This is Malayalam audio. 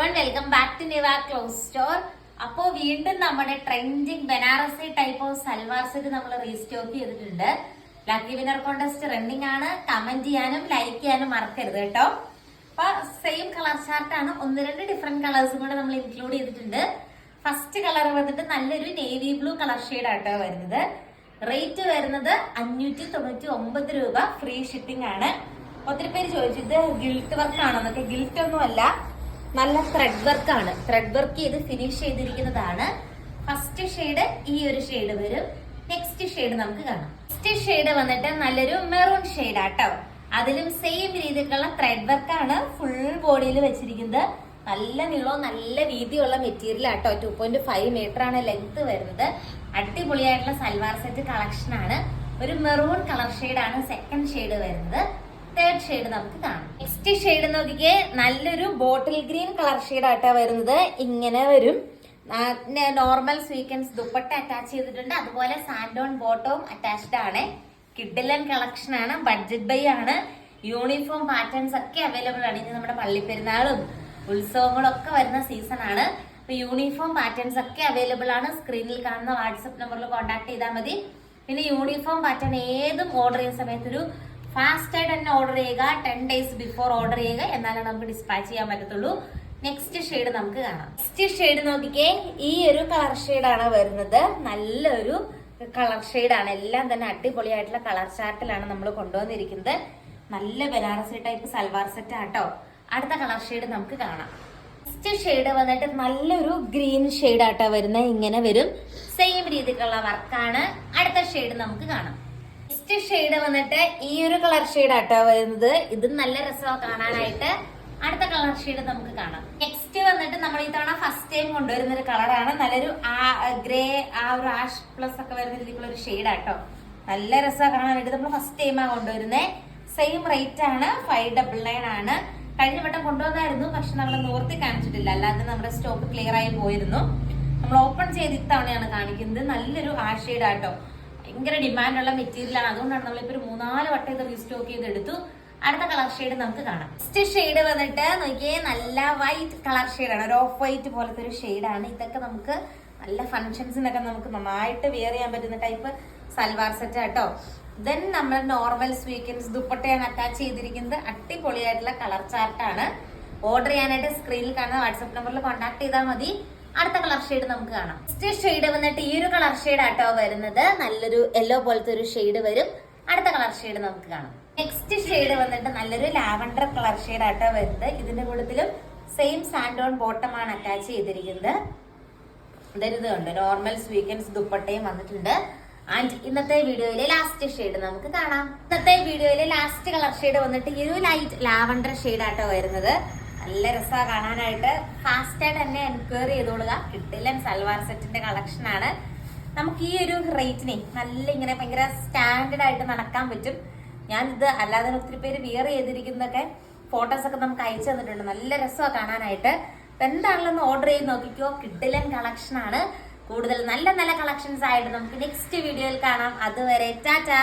Everyone, welcome back to Niva cloth store. അപ്പോ വീണ്ടും നമ്മുടെ trending Banarasi type of salwar set നമ്മൾ റീസ്റ്റോക്ക് ചെയ്തിട്ടുണ്ട്. ലക്കി വിനർ കോntest റണ്ണിംഗ് ആണ്. കമന്റ് ചെയ്യാനും ലൈക്ക് ചെയ്യാനും മറക്കരുത് കേട്ടോ. അപ്പൊ സെയിം കളർ ചാർട്ടാണ്, ഒന്ന് രണ്ട് ഡിഫറെന്റ് കളേഴ്സും കൂടെ നമ്മൾ ഇൻക്ലൂഡ് ചെയ്തിട്ടുണ്ട്. ഫസ്റ്റ് കളർ വന്നിട്ട് നല്ലൊരു നേവി ബ്ലൂ കളർ ഷെയ്ഡ് ആട്ടോ വരുന്നത്. റേറ്റ് വരുന്നത് 599 രൂപ, ഫ്രീ ഷിപ്പിംഗ് ആണ്. ഒത്തിരി പേര് ചോദിച്ചു ഇത് ഗിൽറ്റ് വർക്ക് ആണോ എന്നൊക്കെ. ഗിൽറ്റ് ഒന്നും അല്ല, നല്ല ത്രെഡ് വർക്ക് ആണ്. ത്രെഡ് വർക്ക് ചെയ്ത് ഫിനിഷ് ചെയ്തിരിക്കുന്നതാണ്. ഫസ്റ്റ് ഷെയ്ഡ് ഈ ഒരു ഷെയ്ഡ് വരും. നെക്സ്റ്റ് ഷെയ്ഡ് നമുക്ക് കാണാം. നെക്സ്റ്റ് ഷെയ്ഡ് വന്നിട്ട് നല്ലൊരു മെറൂൺ ഷെയ്ഡ് ആട്ടോ. അതിലും സെയിം രീതിക്കുള്ള ത്രെഡ് വർക്ക് ആണ് ഫുൾ ബോഡിയിൽ വെച്ചിരിക്കുന്നത്. നല്ല നീളവും നല്ല വീതിയുള്ള മെറ്റീരിയൽ ആട്ടോ. 2.5 മീറ്റർ ആണ് ലെങ്ത് വരുന്നത്. അടിപൊളിയായിട്ടുള്ള സൽവാർ സെറ്റ് കളക്ഷൻ ആണ്. ഒരു മെറൂൺ കളർ ഷെയ്ഡ് ആണ് സെക്കൻഡ് ഷെയ്ഡ് വരുന്നത്. തേർഡ് ഷെയ്ഡ് നമുക്ക് കാണാം. നെക്സ്റ്റ് ഷെയ്ഡ് നോക്കിക്കേ, നല്ലൊരു ബോട്ടിൽ ഗ്രീൻ കളർ ഷെയ്ഡ് ആട്ടോ വരുന്നത്. ഇങ്ങനെ വരും. നോർമൽ സ്വീക്കൻസ് ദുപ്പട്ട അറ്റാച്ച് ചെയ്തിട്ടുണ്ട്. അതുപോലെ സാൻഡോൺ ബോട്ടവും അറ്റാച്ച്ഡ് ആണ്. കിഡിലൻ കളക്ഷൻ ആണ്. ബഡ്ജറ്റ് ബൈ ആണ്. യൂണിഫോം പാറ്റേൺസ് ഒക്കെ അവൈലബിൾ ആണ്. ഇനി നമ്മുടെ പള്ളിപ്പെരുന്നാളും ഉത്സവങ്ങളും ഒക്കെ വരുന്ന സീസൺ ആണ്. അപ്പൊ യൂണിഫോം പാറ്റേൺസ് ഒക്കെ അവൈലബിൾ ആണ്. സ്ക്രീനിൽ കാണുന്ന വാട്സപ്പ് നമ്പറിൽ കോൺടാക്ട് ചെയ്താൽ മതി. പിന്നെ യൂണിഫോം പാറ്റേൺ ഏതും ഓർഡർ ചെയ്യുന്ന സമയത്ത് ഒരു ഫാസ്റ്റ് ആയിട്ട് തന്നെ ഓർഡർ ചെയ്യുക. 10 days ബിഫോർ ഓർഡർ ചെയ്യുക, എന്നാലും നമുക്ക് ഡിസ്പാച്ച് ചെയ്യാൻ പറ്റത്തുള്ളൂ. നെക്സ്റ്റ് ഷെയ്ഡ് നമുക്ക് കാണാം. നെക്സ്റ്റ് ഷെയ്ഡ് നോക്കിക്കേ, ഈ ഒരു കളർ ഷെയ്ഡാണ് വരുന്നത്. നല്ലൊരു കളർ ഷെയ്ഡാണ്. എല്ലാം തന്നെ അടിപൊളിയായിട്ടുള്ള കളർ ചാർട്ടിലാണ് നമ്മൾ കൊണ്ടുവന്നിരിക്കുന്നത്. നല്ല ബനാറസി ടൈപ്പ് സൽവാർ സെറ്റ് ആട്ടോ. അടുത്ത കളർ ഷെയ്ഡ് നമുക്ക് കാണാം. നെക്സ്റ്റ് ഷെയ്ഡ് വന്നിട്ട് നല്ലൊരു ഗ്രീൻ ഷെയ്ഡ് ആട്ടോ വരുന്നത്. ഇങ്ങനെ വരും. സെയിം രീതിക്കുള്ള വർക്കാണ്. അടുത്ത ഷെയ്ഡ് നമുക്ക് കാണാം. നെക്സ്റ്റ് ഷെയ്ഡ് വന്നിട്ട് ഈ ഒരു കളർ ഷെയ്ഡ് ആട്ടോ വരുന്നത്. ഇത് നല്ല രസമാണ് കാണാനായിട്ട്. അടുത്ത കളർ ഷെയ്ഡ് നമുക്ക് കാണാം. നെക്സ്റ്റ് വന്നിട്ട് നമ്മൾ ഈ തവണ ഫസ്റ്റ് ടൈം കൊണ്ടുവരുന്ന ഒരു കളറാണ്. നല്ലൊരു ഗ്രേ, ഒരു ആഷ് പ്ലസ് ഒക്കെ വരുന്ന രീതിക്കുള്ള ഒരു ഷെയ്ഡ് ആട്ടോ. നല്ല രസമാണ് കാണാനായിട്ട്. നമ്മൾ ഫസ്റ്റ് ടൈമാണ് കൊണ്ടുവരുന്നത്. സെയിം റേറ്റ് ആണ്, 599 ആണ്. കഴിഞ്ഞ വട്ടം കൊണ്ടുവന്നായിരുന്നു, പക്ഷെ നമ്മൾ നിവർത്തി കാണിച്ചിട്ടില്ല. അല്ലാതെ നമ്മുടെ സ്റ്റോക്ക് ക്ലിയർ ആയി പോയിരുന്നു. നമ്മൾ ഓപ്പൺ ചെയ്ത് ഇത്തവണയാണ് കാണിക്കുന്നത്. നല്ലൊരു ആ ഷെയ്ഡ് ആട്ടോ. ഭയങ്കര ഡിമാൻഡുള്ള മെറ്റീരിയൽ ആണ്. അതുകൊണ്ടാണ് നമ്മളിപ്പോ ഒരു 3-4 വട്ടം ഇത് റീസ്റ്റോക്ക് ചെയ്ത് എടുത്തു. അടുത്ത കളർ ഷെയ്ഡ് നമുക്ക് കാണാം. നെക്സ്റ്റ് ഷെയ്ഡ് വന്നിട്ട് നോക്കിയേ, നല്ല വൈറ്റ് കളർ ഷെയ്ഡാണ്. ഒരു ഓഫ് വൈറ്റ് പോലത്തെ ഒരു ഷെയ്ഡാണ്. ഇതൊക്കെ നമുക്ക് നല്ല ഫംഗ്ഷൻസിനൊക്കെ നമുക്ക് നന്നായിട്ട് വെയർ ചെയ്യാൻ പറ്റുന്ന ടൈപ്പ് സൽവാർ സെറ്റ് ആട്ടോ. ദെൻ നമ്മൾ നോർമൽ സ്വീക്കൻസ് ദുപ്പട്ടയാണ് അറ്റാച്ച് ചെയ്തിരിക്കുന്നത്. അടിപൊളിയായിട്ടുള്ള കളർ ചാർട്ടാണ്. ഓർഡർ ചെയ്യാനായിട്ട് സ്ക്രീനിൽ കാണുന്ന വാട്സ്ആപ്പ് നമ്പറിൽ കോൺടാക്ട് ചെയ്താൽ മതി. അടുത്ത കളർ ഷെയ്ഡ് നമുക്ക് കാണാം. നെക്സ്റ്റ് ഷെയ്ഡ് വന്നിട്ട് ഈ ഒരു കളർ ഷെയ്ഡ് ആട്ടോ വരുന്നത്. നല്ലൊരു യെല്ലോ പോലത്തെ ഒരു ഷെയ്ഡ് വരും. അടുത്ത കളർ ഷെയ്ഡ് നമുക്ക് കാണാം. നെക്സ്റ്റ് ഷെയ്ഡ് വന്നിട്ട് നല്ലൊരു ലാവൻഡർ കളർ ഷെയ്ഡ് ആട്ടോ വരുന്നത്. ഇതിന്റെ കൂട്ടത്തിലും സെയിം സാൻഡോൺ ബോട്ടം ആണ് അറ്റാച്ച് ചെയ്തിരിക്കുന്നത്. ഇതുണ്ട്, നോർമൽ സ്വീക്കൻസ് ദുപ്പട്ടയും വന്നിട്ടുണ്ട്. ആൻഡ് ഇന്നത്തെ വീഡിയോയിലെ ലാസ്റ്റ് ഷെയ്ഡ് നമുക്ക് കാണാം. ഇന്നത്തെ വീഡിയോയിലെ ലാസ്റ്റ് കളർ ഷെയ്ഡ് വന്നിട്ട് ഈ ഒരു ലൈറ്റ് ലാവൻഡർ ഷെയ്ഡ് ആട്ടോ വരുന്നത്. നല്ല രസമാണ് കാണാനായിട്ട്. ഫാസ്റ്റ് ആയിട്ട് തന്നെ എൻക്വയറി ചെയ്തോളുക. കിട്ടില്ല സൽവാർ സെറ്റിന്റെ കളക്ഷൻ ആണ്. നമുക്ക് ഈ ഒരു റേറ്റിനെ നല്ല ഇങ്ങനെ ഭയങ്കര സ്റ്റാൻഡേർഡ് ആയിട്ട് നടക്കാൻ പറ്റും. ഞാനിത് അല്ലാതെ ഒത്തിരി പേര് വിയർ ചെയ്തിരിക്കുന്നതൊക്കെ ഫോട്ടോസ് ഒക്കെ നമുക്ക് അയച്ചു തന്നിട്ടുണ്ട്. നല്ല രസമാണ് കാണാനായിട്ട്. എന്താണെങ്കിലും ഒന്ന് ഓർഡർ ചെയ്ത് നോക്കിക്കോ. കിട്ടില്ല കളക്ഷൻ ആണ്. കൂടുതൽ നല്ല നല്ല കളക്ഷൻസ് ആയിട്ട് നമുക്ക് നെക്സ്റ്റ് വീഡിയോയിൽ കാണാം. അതുവരെ ടാറ്റാ.